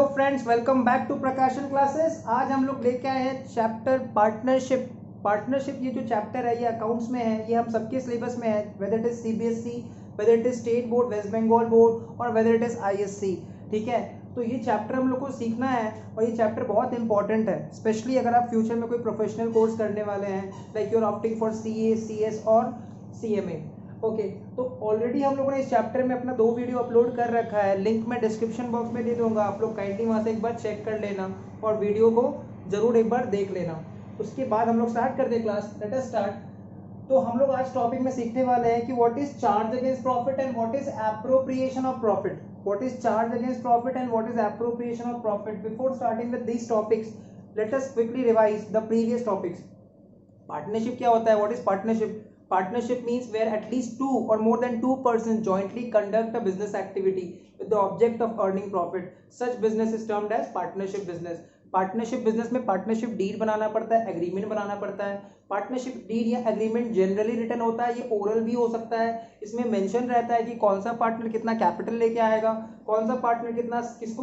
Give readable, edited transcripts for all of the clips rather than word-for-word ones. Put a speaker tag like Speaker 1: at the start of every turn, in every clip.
Speaker 1: Hello friends, welcome back to Prakashan classes. आज हम लोग लेके आए हैं चैप्टर पार्टनरशिप। ये जो चैप्टर है ये अकाउंट्स में है, ये हम सबके सिलेबस में है, whether it is CBSE, whether it is state board, West Bengal board और वेदर इट इज आईएससी। ठीक है, तो ये चैप्टर हम लोग को सीखना है और ये चैप्टर बहुत इंपॉर्टेंट है, स्पेशली अगर आप फ्यूचर में कोई प्रोफेशनल कोर्स करने वाले हैं, like you're opting for CA, CS और सीएमए। ओके, तो ऑलरेडी हम लोगों ने इस चैप्टर में अपना 2 वीडियो अपलोड कर रखा है, लिंक मैं डिस्क्रिप्शन बॉक्स में दे दूंगा, आप लोग काइंडली वहां से एक बार चेक कर लेना और वीडियो को जरूर एक बार देख लेना। उसके बाद हम लोग स्टार्ट कर दे क्लास, लेट अस स्टार्ट। तो हम लोग आज टॉपिक में सीखने वाले हैं कि what is charge against profit and what is appropriation of profit. What is charge against profit and what is appropriation of profit. Before starting with these topics, let us quickly revise the previous topics. Partnership क्या होता है? What is partnership? Partnership means where at least 2 or more than 2 persons jointly conduct a business activity with the object of earning profit. Such business is termed as partnership business. Partnership business में partnership deed बनाना पड़ता है, agreement बनाना पड़ता है। Partnership deed या agreement generally written होता है, ये oral भी हो सकता है। इसमें मेंशन रहता है कि कौन सा पार्टनर कितना कैपिटल लेके आएगा, कौन सा पार्टनर कितना,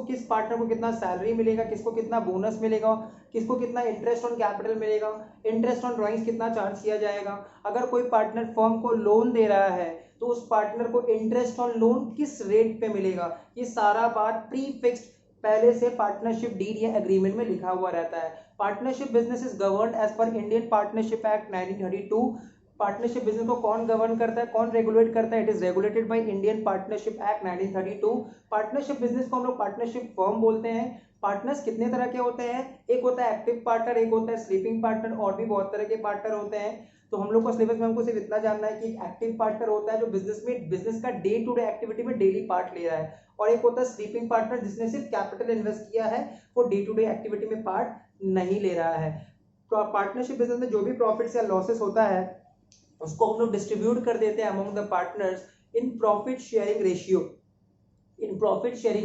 Speaker 1: किस पार्टनर को कितना सैलरी मिलेगा, किसको कितना बोनस मिलेगा, किसको कितना इंटरेस्ट ऑन कैपिटल मिलेगा, इंटरेस्ट ऑन ड्रॉइंग्स कितना चार्ज किया जाएगा। अगर कोई पार्टनर फर्म को लोन दे रहा है तो उस पार्टनर को इंटरेस्ट ऑन लोन किस रेट पे मिलेगा, ये सारा बात प्री फिक्स्ड पहले से पार्टनरशिप डीड या एग्रीमेंट में लिखा हुआ रहता है। Partnership business is governed as per Indian Partnership Act 1932। Partnership business को कौन गवर्न करता है, कौन रेगुलेट करता है? It is regulated by Indian Partnership Act 1932। Partnership business को हम लोग पार्टनरशिप फर्म बोलते हैं। पार्टनर्स कितने तरह के होते हैं? एक होता है एक्टिव पार्टनर, एक होता है स्लीपिंग पार्टनर, और भी बहुत तरह के पार्टनर होते हैं। तो हम लोग को सिलेबस में हमको सिर्फ इतना जानना है कि एक एक्टिव पार्टनर होता है जो बिजनेस का डे टू डे एक्टिविटी में डेली पार्ट ले रहा है, और एक होता है स्लीपिंग पार्टनर जिसने सिर्फ कैपिटल इन्वेस्ट किया है, वो डे टू डे एक्टिविटी में पार्ट नहीं ले रहा है। तो पार्टनरशिप बिजनेस में जो भी प्रॉफिट्स या लॉसेस होता है उसको हम लोग डिस्ट्रीब्यूट कर देते हैं among the partners in profit sharing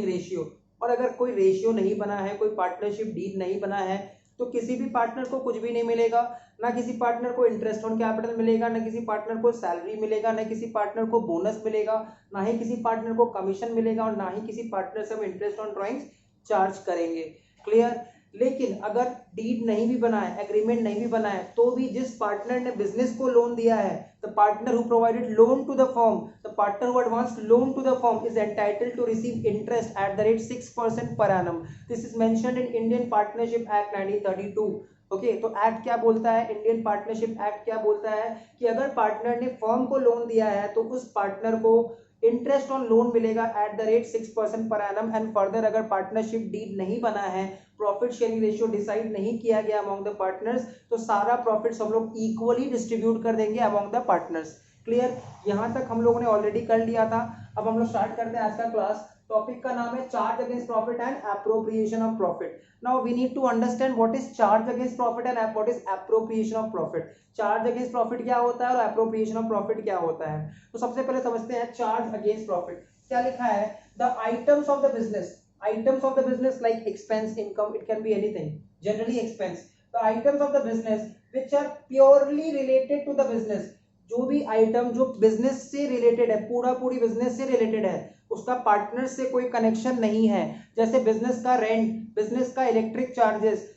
Speaker 1: ratio. और अगर कोई रेशियो नहीं बना है, कोई पार्टनरशिप डील नहीं बना है, तो किसी भी पार्टनर को कुछ भी नहीं मिलेगा। ना किसी पार्टनर को इंटरेस्ट ऑन कैपिटल मिलेगा, ना किसी पार्टनर को सैलरी मिलेगा, ना किसी पार्टनर को बोनस मिलेगा, ना ही किसी पार्टनर को कमीशन मिलेगा, और ना ही किसी पार्टनर से हम इंटरेस्ट ऑन ड्रॉइंग्स चार्ज करेंगे। क्लियर? लेकिन अगर डीड नहीं भी बना है, एग्रीमेंट नहीं भी बना है, तो भी जिस पार्टनर ने बिजनेस को लोन दिया है, the partner who provided loan to the firm, the partner who advanced loan to the firm is entitled to receive interest at the rate 6% per annum. This is mentioned in Indian Partnership Act 1932. Okay, तो act क्या बोलता है? Indian Partnership act क्या बोलता है कि अगर partner ने फर्म को लोन दिया है तो उस पार्टनर को इंटरेस्ट ऑन लोन मिलेगा eight the rate 6% per annum. And further अगर पार्टनरशिप डीड नहीं बना है, प्रॉफिट शेयरिंग रेशियो डिसाइड नहीं किया गया अमंग द पार्टनर्स, तो सारा प्रॉफिट्स हम लोग इक्वली डिस्ट्रीब्यूट कर देंगे अमंग द पार्टनर्स। क्लियर? यहां तक हम लोगों ने ऑलरेडी कर लिया था। अब हम लोग स्टार्ट करते हैं आज का क्लास। टॉपिक का नाम है charge against profit and appropriation of profit. Now we need to understand what is charge against profit and what is appropriation of profit. Charge against profit क्या होता है और एप्रोप्रिएशन ऑफ प्रॉफिट क्या होता है? तो सबसे पहले समझते हैं चार्ज अगेंस्ट प्रॉफिट। क्या लिखा है? The items of the business, items of the business like expense, income, it can be anything, generally expense. The items of the business which are purely related to the business, जो भी item जो business से related है, पूरी business से related है, उसका partner से कोई कनेक्शन नहीं है, जैसे बिजनेस का रेंट, बिजनेस का इलेक्ट्रिक चार्जेस,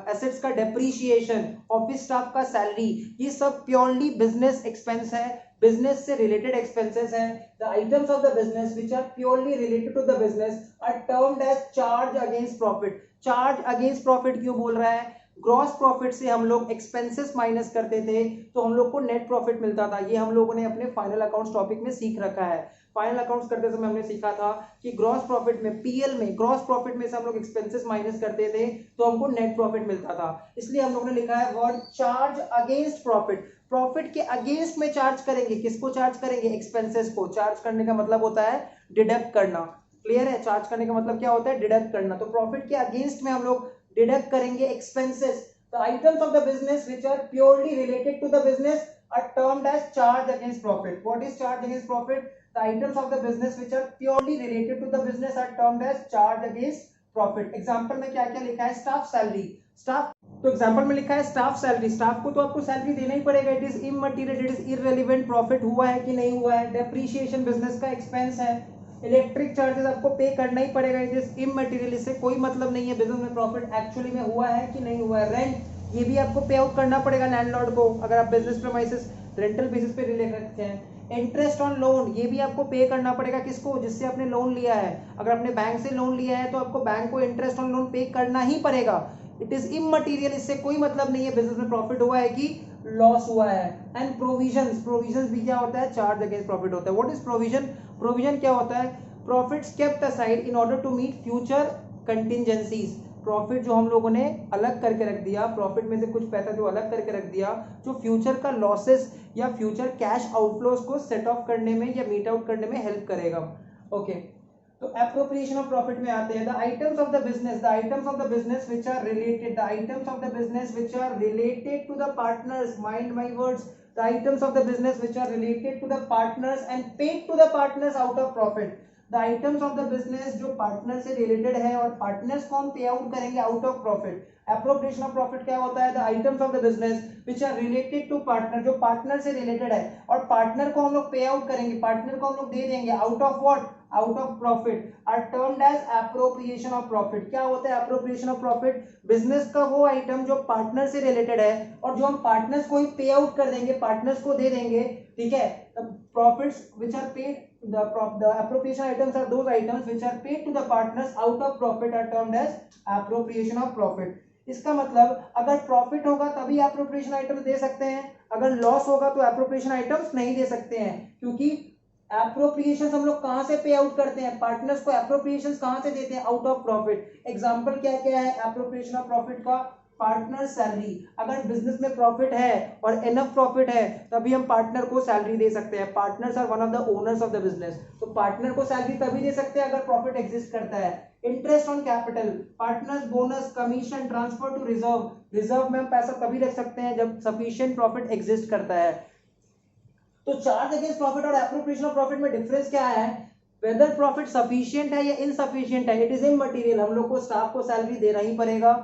Speaker 1: एसेट्स का डेप्रीशिएशन, ऑफिस स्टाफ का सैलरी, ये सब प्योरली बिजनेस एक्सपेंस है, बिजनेस से रिलेटेड एक्सपेंसेस हैं। The items of the business which are purely related to the business are termed as charge against profit. Charge against profit क्यों बोल रहा है? ग्रॉस प्रॉफिट से हम लोग एक्सपेंसेस माइनस करते थे तो हम लोग को नेट प्रॉफिट मिलता था। ये हम लोगों ने अपने फाइनल अकाउंट्स टॉपिक में सीख रखा है। फाइनल अकाउंट्स करते समय हमने सीखा था कि ग्रॉस प्रॉफिट में, पीएल में, ग्रॉस प्रॉफिट में से हम लोग एक्सपेंसेस माइनस करते थे तो हमको नेट प्रॉफिट मिलता था। इसलिए हम लोगों ने लिखा है word charge against profit. Profit के अगेंस्ट में चार्ज करेंगे। किसको चार्ज करेंगे? एक्सपेंसेस को। चार्ज करने का मतलब होता है डिडक्ट करना। क्लियर है? चार्ज करने का मतलब क्या होता है? डिडक्ट करना। तो प्रॉफिट के अगेंस्ट में हम लोग डिडक्ट करेंगे expenses. The items of the business which are purely related to the business are termed as charge against profit. What is charge against profit? The items of the business which are purely related to the business are termed as charge against profit. Example में क्या क्या लिखा है? Staff salary, staff, तो example में लिखा है staff salary. Staff को तो आपको सैलरी देना ही पड़ेगा, it is immaterial, it is irrelevant. Profit हुआ है कि नहीं हुआ है। डेप्रीशिएशन बिजनेस का एक्सपेंस है, इलेक्ट्रिक चार्जेस आपको पे करना ही पड़ेगा, इट इज इमटेरियल, इससे कोई मतलब नहीं है बिजनेस में प्रॉफिट एक्चुअली में हुआ है कि नहीं हुआ है। रेंट ये भी आपको पे आउट करना पड़ेगा लैंडलॉर्ड को, अगर आप बिजनेस प्रीमाइसेस रेंटल बेसिस पे रिले रखते हैं। इंटरेस्ट ऑन लोन ये भी आपको पे करना पड़ेगा, किसको, जिससे आपने लोन लिया है। अगर आपने बैंक से लोन लिया है तो आपको बैंक को इंटरेस्ट ऑन लोन पे करना ही पड़ेगा। इट इज इमटेरियल, इससे कोई मतलब नहीं है बिजनेस में प्रॉफिट हुआ है कि लॉस हुआ है। एंड प्रोविजंस भी क्या होता है, चार्ज अगेंस्ट प्रॉफिट होता है। व्हाट इज प्रोविजन, प्रोविजन क्या होता है, profits kept aside in order to meet future contingencies. Profit जो हम लोगों ने अलग करके रख दिया, प्रॉफिट में से कुछ पैसा जो अलग करके रख दिया, जो फ्यूचर का लॉसेस या फ्यूचर कैश आउटफ्लोस को सेट ऑफ करने में या मीट आउट करने में हेल्प करेगा। ओके, तो एप्रोप्रिएशन ऑफ प्रॉफिट में आते हैं। The items of the business, the items of the business which are related, the items of the business which are related to the partners, mind my words, the items of the business which are related to the partners and paid to the partners out of profit। the items of the business जो partner से related है और partners को हम pay out करेंगे out of profit. Appropriation of profit क्या होता है, the items of the business which are related to partner, जो पार्टनर से रिलेटेड है और पार्टनर को हम लोग पे आउट करेंगे, पार्टनर को हम लोग दे देंगे out of what, out of profit, are termed as appropriation of profit. क्या होता है एप्रोप्रिएशन ऑफ प्रॉफिट, बिजनेस का वो आइटम जो पार्टनर से रिलेटेड है और जो हम पार्टनर्स को ही पे आउट कर देंगे, पार्टनर्स को दे देंगे, ठीक है। Profits which are paid, the appropriation items are those items which are paid to the partners out of profit are termed as appropriation of profit। इसका मतलब अगर प्रॉफिट होगा तभी एप्रोप्रिएशन आइटम्स दे सकते हैं, अगर लॉस होगा तो एप्रोप्रिएशन आइटम्स नहीं दे सकते हैं, क्योंकि एप्रोप्रिएशन हम लोग कहां से पे आउट करते हैं, पार्टनर्स को एप्रोप्रिएशन कहां से देते हैं, आउट ऑफ प्रॉफिट। एग्जांपल क्या क्या है एप्रोप्रिएशन ऑफ प्रॉफिट का, पार्टनर सैलरी, अगर बिजनेस में प्रॉफिट है और इनफ प्रॉफिट है तभी हम पार्टनर को सैलरी दे सकते हैं। Partners are one of the owners of the business, तो पार्टनर को सैलरी तभी दे सकते हैं अगर प्रॉफिट एग्जिस्ट करता है। Interest on capital, partners bonus, commission, transfer to reserve, reserve में हम पैसा तभी रख सकते हैं जब सफिशिएंट प्रॉफिट एग्जिस्ट करता है। तो चार्ज अगेंस्ट प्रॉफिट और एप्रोप्रिएशन ऑफ प्रॉफिट में डिफरेंस क्या है, वेदर प्रॉफिट सफिशिएंट है या इनसफिशिएंट है, इट इज इमटेरियल, हम लोग को स्टाफ को सैलरी देना ही पड़ेगा।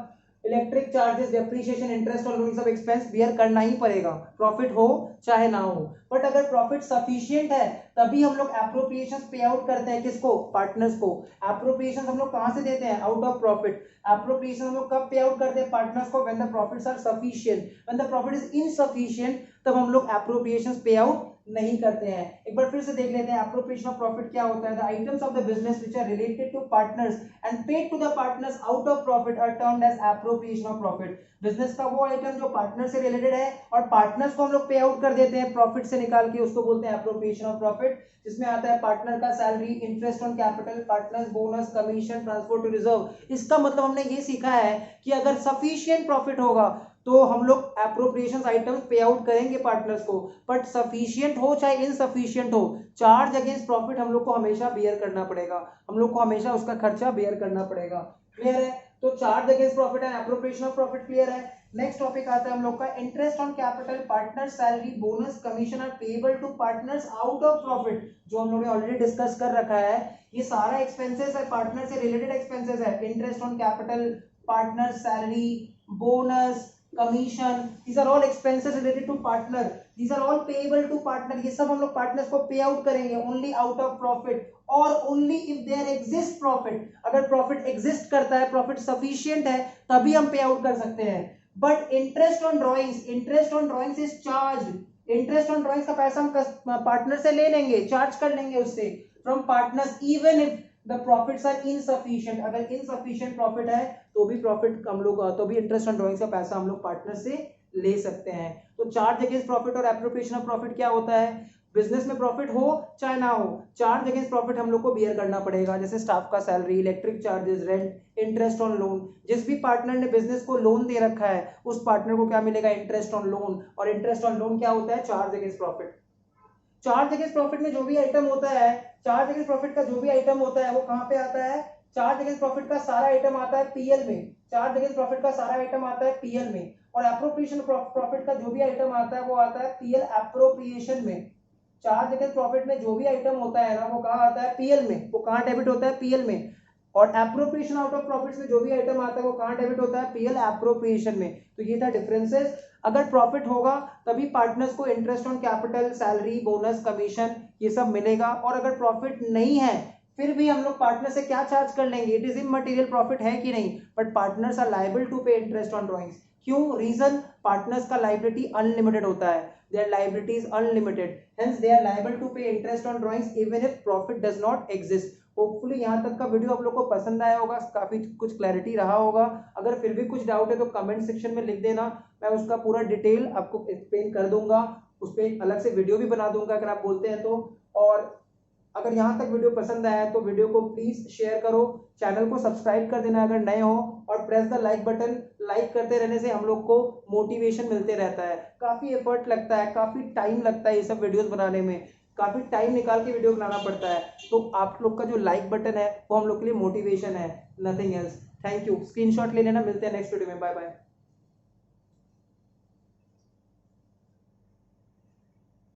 Speaker 1: इलेक्ट्रिक चार्जेस, डेप्रिसिएशन, इंटरेस्ट और लोन सब एक्सपेंस बियर करना ही पड़ेगा, प्रॉफिट हो चाहे ना हो। बट अगर प्रॉफिट सफिशिएंट है तभी हम लोग एप्रोप्रिएशन पे आउट करते हैं, किसको, पार्टनर्स को। एप्रोप्रिएशन हम लोग कहां से देते हैं, आउट ऑफ प्रॉफिट। एप्रोप्रिएशन हम लोग कब पे आउट करते हैं, पार्टनर्स को, when the profits are sufficient. When the profit is insufficient तब हम लोग एप्रोप्रिएशन पे आउट नहीं करते हैं। एक बार फिर से देख लेते हैं एप्रोप्रिएशन ऑफ प्रॉफिट क्या होता है, the items of the business which are related to partners and paid to the partners out of profit are termed as appropriation of profit. Business का वो आइटम जो पार्टनर से रिलेटेड है और partners को हम लोग पे आउट कर देते हैं प्रॉफिट से निकाल के, उसको बोलते हैं एप्रोप्रिएशन ऑफ प्रॉफिट, जिसमें आता है पार्टनर का salary, interest on capital, partners bonus, commission, transfer to reserve. इसका मतलब हमने ये सीखा है कि अगर सफिशिएंट प्रॉफिट होगा तो हम लोग एप्रोप्रिएशन आइटम्स पे आउट करेंगे पार्टनर्स को, बट सफिशिएंट हो चाहे इनसफिशिएंट हो, चार्ज अगेंस्ट प्रॉफिट हम लोग को हमेशा बियर करना पड़ेगा, हम लोग को हमेशा उसका खर्चा बियर करना पड़ेगा। क्लियर है, तो charge against profit and appropriation of profit clear है। नेक्स्ट टॉपिक आता है हम लोग का interest on capital, partner salary, bonus, commission are payable to partners out of profit, जो हम लोगों ने ऑलरेडी डिस्कस कर रखा है। ये सारा एक्सपेंसेस है, पार्टनर से रिलेटेड एक्सपेंसेस है। Interest on capital, partner salary, bonus, commission, these are all expenses related to partner, these are all payable to partner। ये सब हम लोग पार्टनर्स को पे आउट करेंगे only out of profit और only if there exists profit। अगर profit exist करता है, प्रॉफिट सफिशिएंट है, तभी हम पे आउट कर सकते हैं। But interest on drawings, interest on drawings is charge, interest on drawings का पैसा हम पार्टनर से ले लेंगे, चार्ज कर लेंगे उससे from partners, even if the profits are insufficient. अगर इनसफिशिएंट प्रॉफिट है तो भी प्रॉफिट हम लोग, तो भी इंटरेस्ट ऑन ड्रॉइंग्स का पैसा हम लोग पार्टनर से ले सकते हैं। तो चार्ज अगेंस्ट प्रॉफिट और एप्रोप्रिएशन ऑफ प्रॉफिट क्या होता है, बिजनेस में प्रॉफिट हो चाहे ना हो, चार्ज अगेंस्ट प्रॉफिट हम लोग को बियर करना पड़ेगा, जैसे स्टाफ का salary, electric charges, rent, interest on loan. जिस भी पार्टनर ने बिजनेस को लोन दे रखा है उस पार्टनर को क्या मिलेगा, इंटरेस्ट ऑन लोन, और इंटरेस्ट ऑन लोन क्या होता है, charge against profit. Charge against profit में जो भी आइटम होता है, चार्ज अगेंस्ट प्रॉफिट का जो भी आइटम होता है वो कहां पे आता है, चार्ज अगेंस्ट प्रॉफिट का सारा आइटम आता है पीएल में, चार्ज अगेंस्ट प्रॉफिट का सारा आइटम आता है पीएल में, और एप्रोप्रिएशन प्रॉफिट का जो भी आइटम आता है वो आता है पीएल एप्रोप्रिएशन में। चार्ज अगेंस्ट प्रॉफिट में जो भी आइटम होता है ना वो कहां आता है, पीएल में, वो कहां डेबिट होता है, पीएल में। और एप्रोप्रिएशन आउट ऑफ प्रॉफिट्स में जो भी आइटम आता है वो कहां डेबिट होता है, पीएल एप्रोप्रिएशन में। तो ये था डिफरेंसेस। अगर प्रॉफिट होगा तभी पार्टनर्स को interest on capital, salary, bonus, commission ये सब मिलेगा, और अगर प्रॉफिट नहीं है फिर भी हम लोग पार्टनर से क्या चार्ज कर लेंगे, इट इज इमटेरियल प्रॉफिट है कि नहीं, but partners are liable to pay interest on drawings. क्यों, रीजन, पार्टनर्स का लाइबिलिटी अनलिमिटेड होता है, their liability is unlimited, hence they are liable to pay interest on drawings even if profit does not exist. Hopefully यहाँ तक का video आप लोग को पसंद आया होगा, काफी कुछ क्लैरिटी रहा होगा। अगर फिर भी कुछ डाउट है तो कमेंट सेक्शन में लिख देना, मैं उसका पूरा डिटेल आपको एक्सप्लेन कर दूंगा, उस पर एक अलग से वीडियो भी बना दूंगा अगर आप बोलते हैं तो। और अगर यहाँ तक वीडियो पसंद आया है तो वीडियो को प्लीज शेयर करो, चैनल को सब्सक्राइब कर देना अगर नए हो, और press the like button. Like करते रहने से हम लोग को मोटिवेशन मिलते रहता है, काफी एफर्ट लगता है, काफी टाइम लगता है ये सब वीडियोस बनाने में, काफी टाइम निकाल के वीडियो बनाना पड़ता है, तो आप लोग का जो लाइक बटन है वो हम लोग के लिए मोटिवेशन है, nothing else. Thank you, screenshot ले लेना, मिलते हैं नेक्स्ट वीडियो में, बाय बाय।